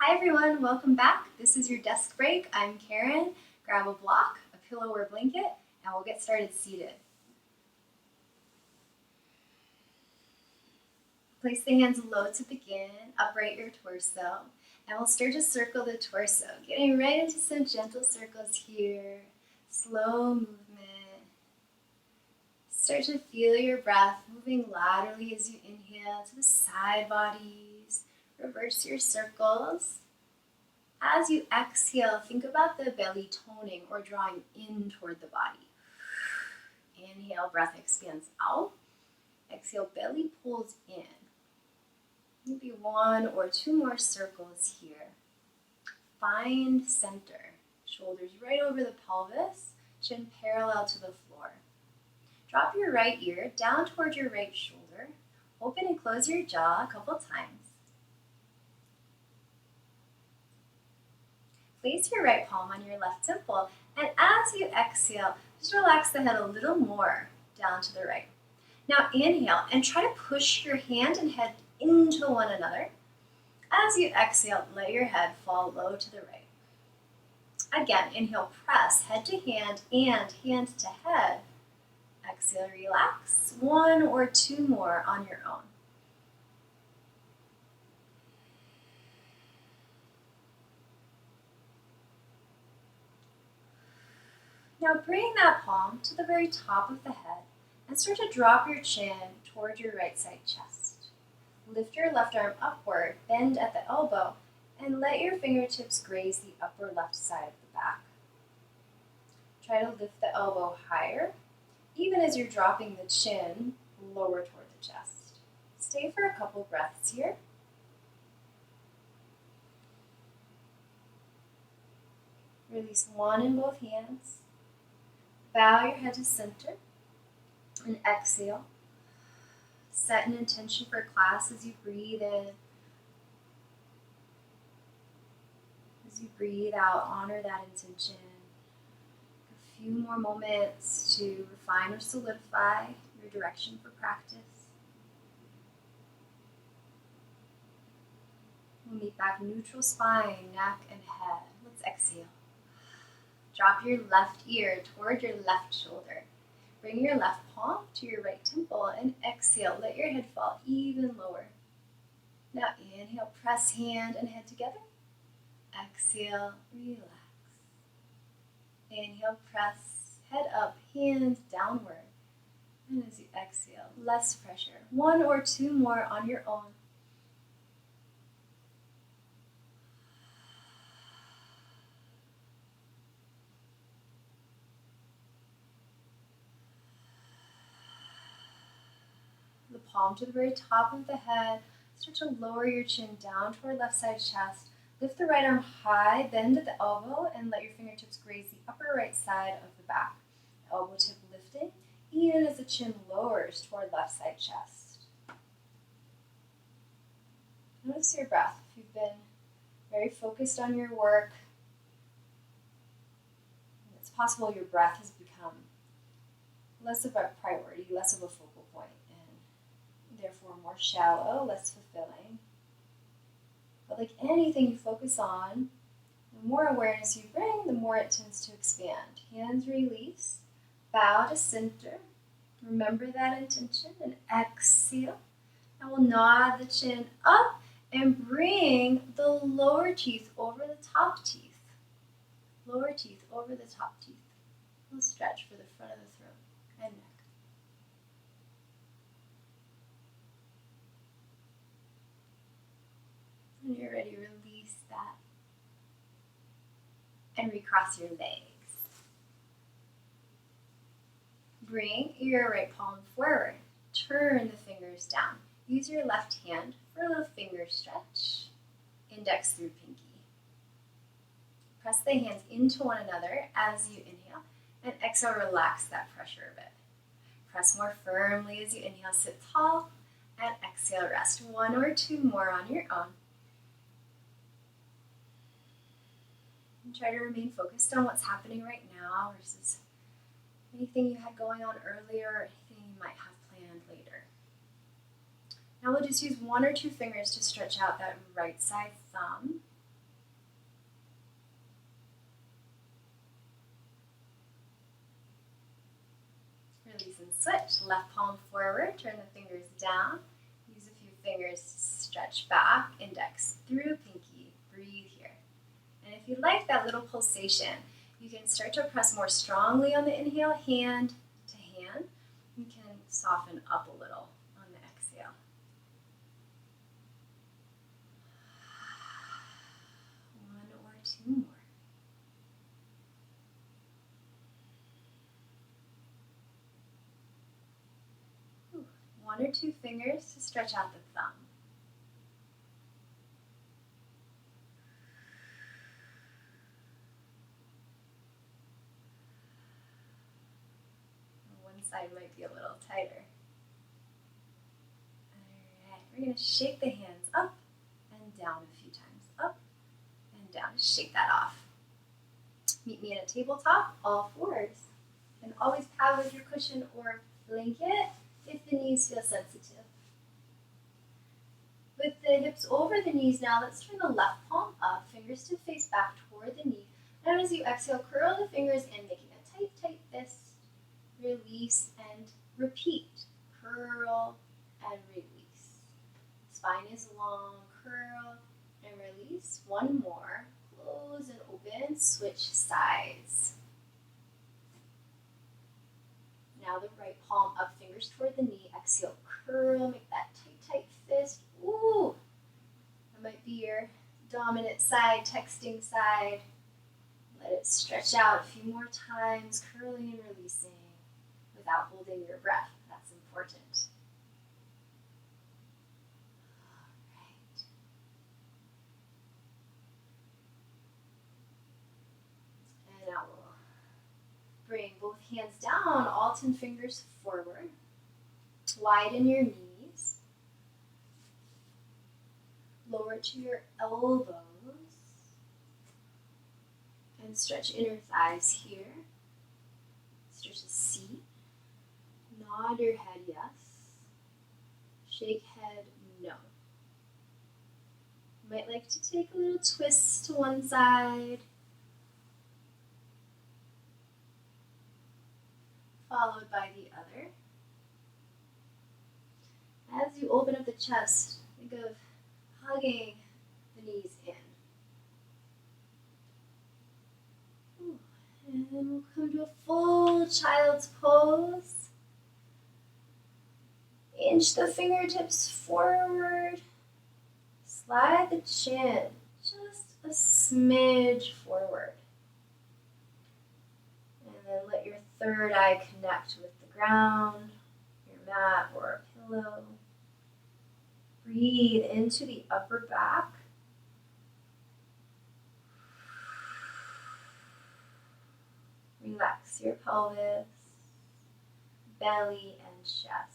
Hi everyone, welcome back. This is your desk break. I'm Caryn. Grab a block, a pillow or blanket, and we'll get started seated. Place the hands low to begin, upright your torso, and we'll start to circle the torso, getting right into some gentle circles here. Slow movement. Start to feel your breath moving laterally as you inhale to the side bodies. Reverse your circles. As you exhale, think about the belly toning or drawing in toward the body. Inhale, breath expands out. Exhale, belly pulls in. Maybe one or two more circles here. Find center. Shoulders right over the pelvis, chin parallel to the floor. Drop your right ear down toward your right shoulder. Open and close your jaw a couple times. Place your right palm on your left temple, and as you exhale, just relax the head a little more down to the right. Now inhale and try to push your hand and head into one another. As you exhale, let your head fall low to the right. Again, inhale, press head to hand and hand to head. Exhale, relax. One or two more on your own. Now bring that palm to the very top of the head and start to drop your chin toward your right side chest. Lift your left arm upward, bend at the elbow, and let your fingertips graze the upper left side of the back. Try to lift the elbow higher, even as you're dropping the chin lower toward the chest. Stay for a couple breaths here. Release one in both hands. Bow your head to center and exhale. Set an intention for class as you breathe in. As you breathe out, honor that intention. A few more moments to refine or solidify your direction for practice. We'll meet back neutral spine, neck, and head. Let's exhale. Drop your left ear toward your left shoulder. Bring your left palm to your right temple and exhale. Let your head fall even lower. Now inhale, press hand and head together. Exhale, relax. Inhale, press head up, hands downward. And as you exhale, less pressure. One or two more on your own. The palm to the very top of the head. Start to lower your chin down toward left side chest. Lift the right arm high, bend at the elbow, and let your fingertips graze the upper right side of the back. Elbow tip lifting, even as the chin lowers toward left side chest. Notice your breath. If you've been very focused on your work, it's possible your breath has become less of a priority, less of a focal point, and therefore more shallow, less fulfilling. But like anything you focus on, the more awareness you bring, the more it tends to expand. Hands release, bow to center. Remember that intention and exhale. And we'll nod the chin up and bring the lower teeth over the top teeth. Lower teeth over the top teeth. We'll stretch for the front of the throat and neck. When you're ready, release that. And recross your legs. Bring your right palm forward. Turn the fingers down. Use your left hand for a little finger stretch. Index through pinky. Press the hands into one another as you inhale. And exhale, relax that pressure a bit. Press more firmly as you inhale, sit tall. And exhale, rest. One or two more on your own. And try to remain focused on what's happening right now versus anything you had going on earlier or anything you might have planned later. Now we'll just use one or two fingers to stretch out that right side thumb. switch. Left palm forward, turn the fingers down. Use a few fingers to stretch back, index through pinky. Breathe here. And if you like that little pulsation, you can start to press more strongly on the inhale, hand to hand. You can soften up a little on the exhale. One or two more. One or two fingers to stretch out the thumb. One side might be a little tighter. Alright, we're going to shake the hands up and down a few times. Up and down. Shake that off. Meet me in a tabletop, all fours. And always pad with your cushion or blanket if the knees feel sensitive. With the hips over the knees now, let's turn the left palm up, fingers to face back toward the knee. And as you exhale, curl the fingers in, making a tight, tight fist. Release and repeat. Curl and release. Spine is long, curl and release. One more. Close and open, switch sides. Now the right palm up, fingers toward the knee. Exhale, curl, make that tight, tight fist. Ooh, that might be your dominant side, texting side. Let it stretch out a few more times, curling and releasing without holding your breath. That's important. All right. And now we'll bring both hands down, all 10 fingers forward. Widen your knees. Lower to your elbows. And stretch inner thighs here. Stretch the seat. Nod your head yes. Shake head no. You might like to take a little twist to one side. Followed by the other. As you open up the chest, think of hugging the knees in. And then we'll come to a full child's pose. Inch the fingertips forward. Slide the chin just a smidge forward. And then let your third eye connect with the ground, your mat or a pillow. Breathe into the upper back. Relax your pelvis, belly, and chest.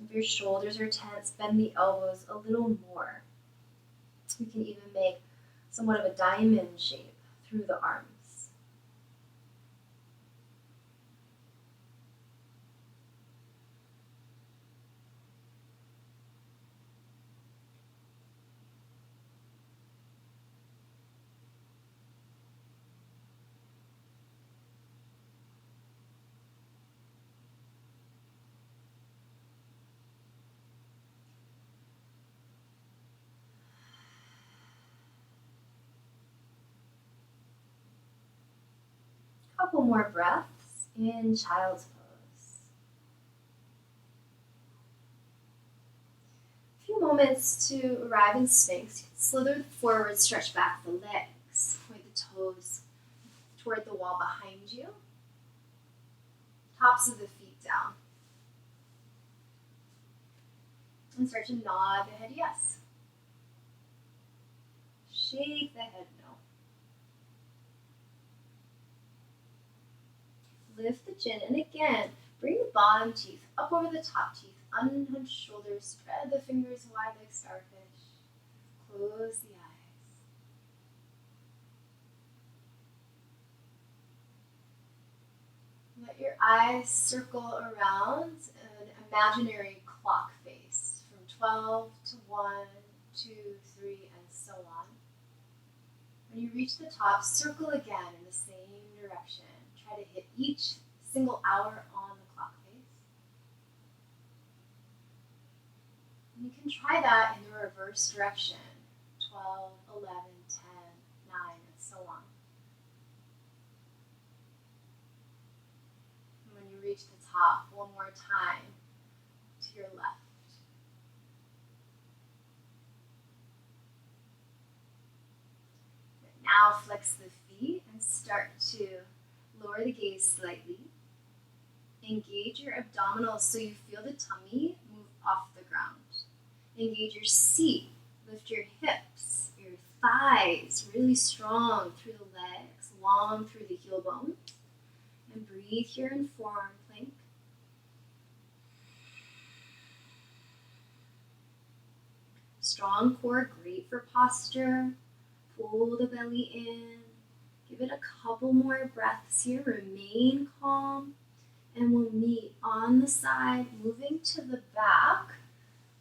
If your shoulders are tense, bend the elbows a little more. You can even make somewhat of a diamond shape through the arms. Couple more breaths in child's pose. A few moments to arrive in Sphinx. Slither forward, stretch back the legs. Point the toes toward the wall behind you. Tops of the feet down. And start to nod the head yes. Shake the head no. Lift the chin, and again, bring the bottom teeth up over the top teeth, unhunched shoulders, spread the fingers wide like starfish. Close the eyes. Let your eyes circle around an imaginary clock face from 12 to 1, 2, 3, and so on. When you reach the top, circle again in the same direction. Try to hit each single hour on the clock face. And you can try that in the reverse direction, 12, 11, 10, 9, and so on. And when you reach the top, one more time to your left. Now flex the feet and start to lower the gaze slightly. Engage your abdominals so you feel the tummy move off the ground. Engage your seat. Lift your hips, your thighs really strong through the legs, long through the heel bones. And breathe here in forearm plank. Strong core, great for posture. Pull the belly in. Give it a couple more breaths here. Remain calm. And we'll meet on the side, moving to the back.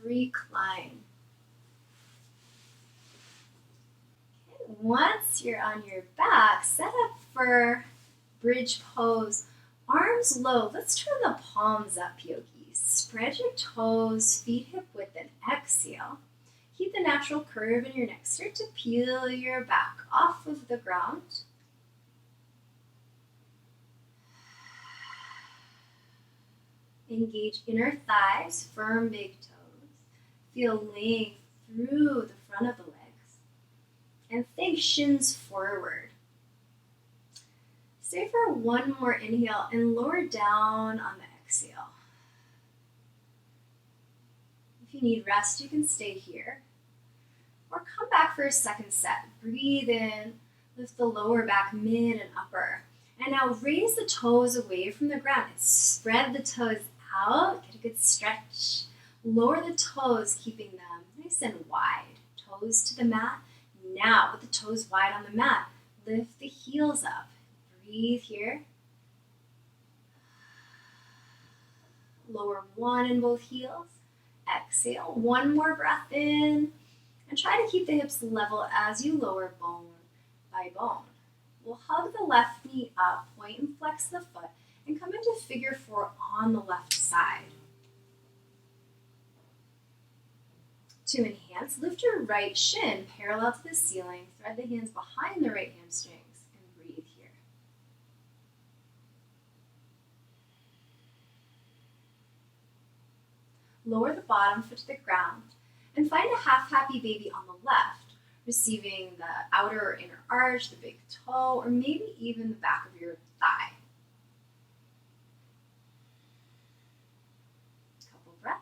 Recline. Okay, once you're on your back, set up for bridge pose. Arms low. Let's turn the palms up, yogis. Spread your toes, feet hip width, and exhale. Keep the natural curve in your neck. Start to peel your back off of the ground. Engage inner thighs, firm big toes. Feel length through the front of the legs. And think shins forward. Stay for one more inhale and lower down on the exhale. If you need rest, you can stay here. Or come back for a second set. Breathe in, lift the lower back, mid and upper. And now raise the toes away from the ground and spread the toes out. Get a good stretch. Lower the toes, keeping them nice and wide. Toes to the mat. Now, with the toes wide on the mat, lift the heels up. Breathe here. Lower one in both heels. Exhale. One more breath in. And try to keep the hips level as you lower bone by bone. We'll hug the left knee up, point and flex the foot, and come into figure four on the left side. To enhance, lift your right shin parallel to the ceiling, thread the hands behind the right hamstrings, and breathe here. Lower the bottom foot to the ground, and find a half happy baby on the left, receiving the outer or inner arch, the big toe, or maybe even the back of your thigh. Couple breaths.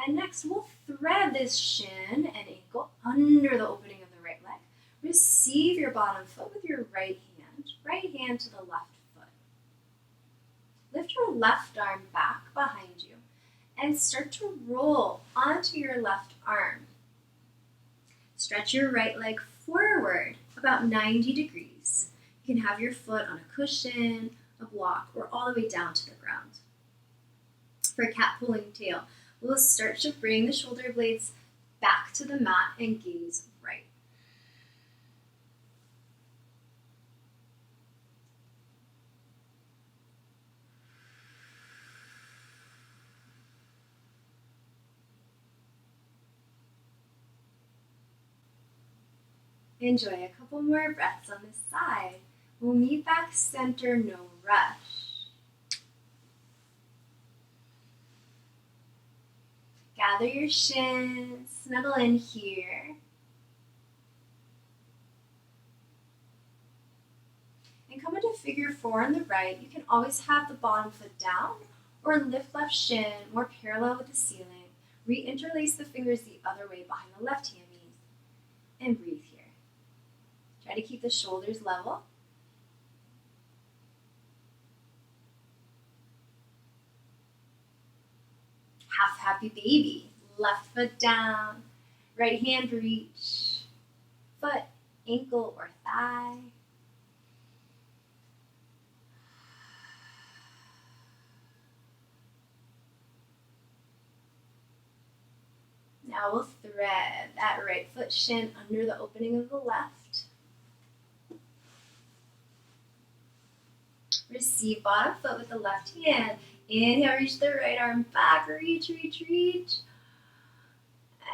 And next, we'll thread this shin and ankle under the opening of the right leg. Receive your bottom foot with your right hand to the left foot. Lift your left arm back behind you and start to roll onto your left arm. Stretch your right leg forward about 90 degrees. You can have your foot on a cushion, a block, or all the way down to the ground. For a cat pulling tail, we'll start to bring the shoulder blades back to the mat and gaze right. Enjoy a couple more breaths on this side. We'll meet back center, no rush. Gather your shins, snuggle in here. And come into figure four on the right. You can always have the bottom foot down or lift left shin more parallel with the ceiling. Re-interlace the fingers the other way behind the left hammies and breathe here. Try to keep the shoulders level. Half happy baby. Left foot down. Right hand reach. Foot, ankle, or thigh. Now we'll thread that right foot shin under the opening of the left. Receive bottom foot with the left hand. Inhale, reach the right arm back. Reach, reach, reach.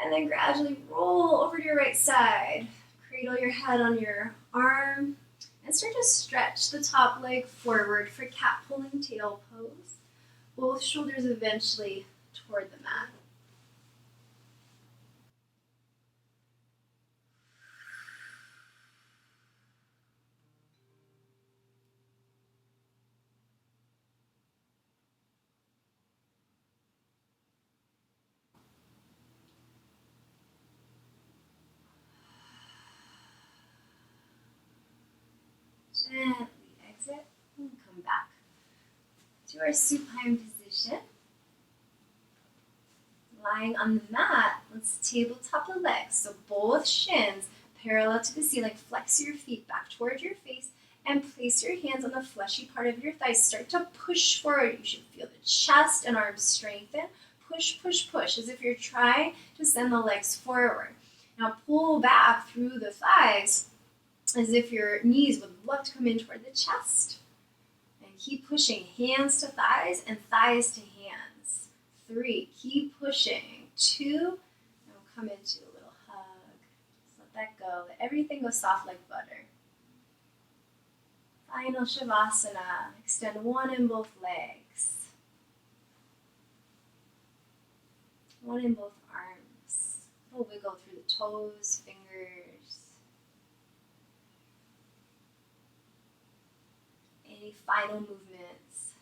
And then gradually roll over to your right side. Cradle your head on your arm. And start to stretch the top leg forward for cat pulling tail pose. Both shoulders eventually toward the mat. Gently exit and come back to our supine position. Lying on the mat, let's tabletop the legs. So both shins parallel to the ceiling. Flex your feet back toward your face and place your hands on the fleshy part of your thighs. Start to push forward. You should feel the chest and arms strengthen. Push, push, push, as if you're trying to send the legs forward. Now pull back through the thighs as if your knees would love to come in toward the chest. And keep pushing, hands to thighs and thighs to hands. 3, keep pushing. 2, and we'll come into a little hug. Just let that go. Let everything go soft like butter. Final Shavasana. Extend one in both legs. One in both arms. We'll wiggle through the toes, fingers. Any final movements.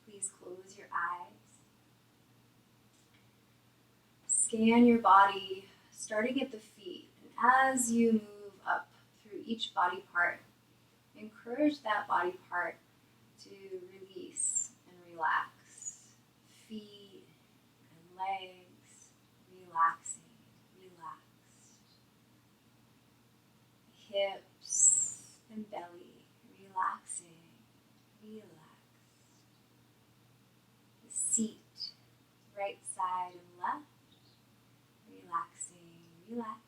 Please close your eyes. Scan your body, starting at the feet. And as you move up through each body part, encourage that body part to release and relax. Feet and legs, relaxing, relaxed. Hips and belly, relaxing, relaxed. The seat, right side and left, relaxing, relaxed.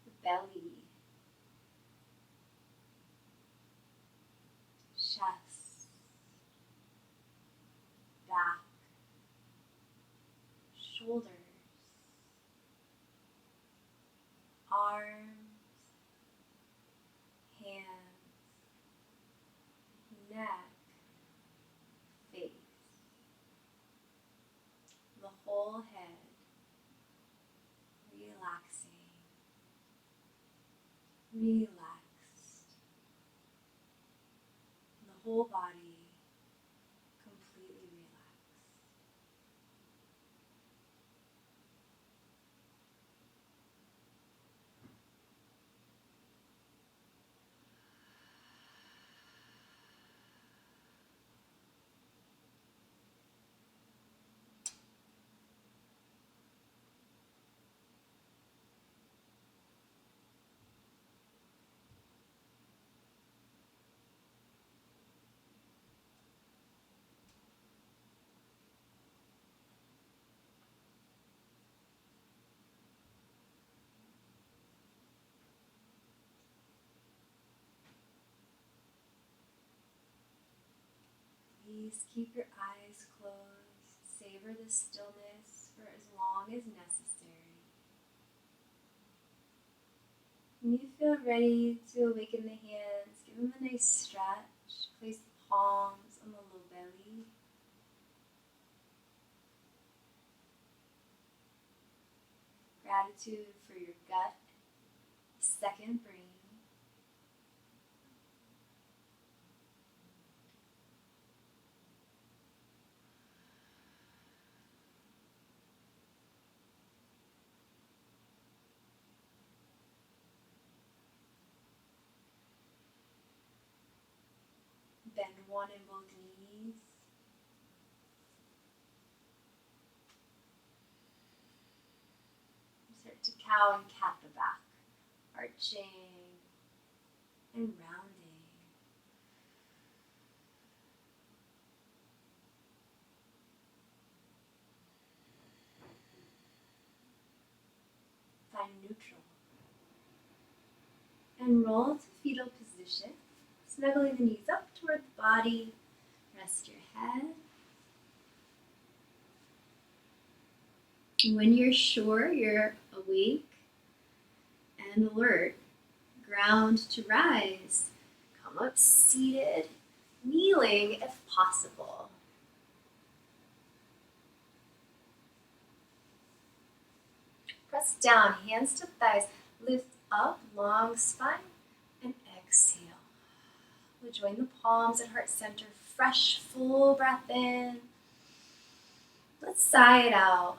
The belly, chest, back, shoulders, arms, hands, neck, face, the whole head, relaxing, relaxed, the whole body completely relaxed. Please keep your eyes closed. Savor the stillness for as long as necessary. When you feel ready to awaken the hands, give them a nice stretch. Place the palms on the low belly. Gratitude for your gut, second brain. Bend one in both knees. Start to cow and cat the back, arching and rounding. find neutral. And roll to fetal position, snuggling the knees up toward the body. Rest your head. And when you're sure you're awake and alert, ground to rise. Come up seated, kneeling if possible. Press down, hands to thighs. Lift up, long spine, and exhale. We'll join the palms at heart center. Fresh, full breath in. Let's sigh it out.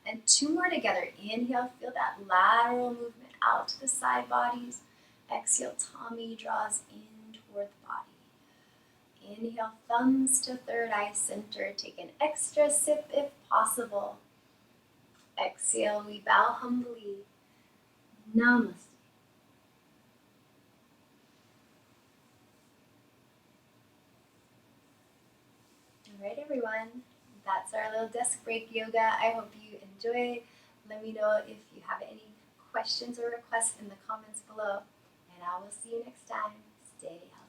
And 2 more together. Inhale, feel that lateral movement out to the side bodies. Exhale, tummy draws in toward the body. Inhale, thumbs to third eye center. Take an extra sip if possible. Exhale, we bow humbly. Namaste. All right, everyone. That's our little desk break yoga. I hope you enjoyed. Let me know if you have any questions or requests in the comments below. And I will see you next time. Stay healthy.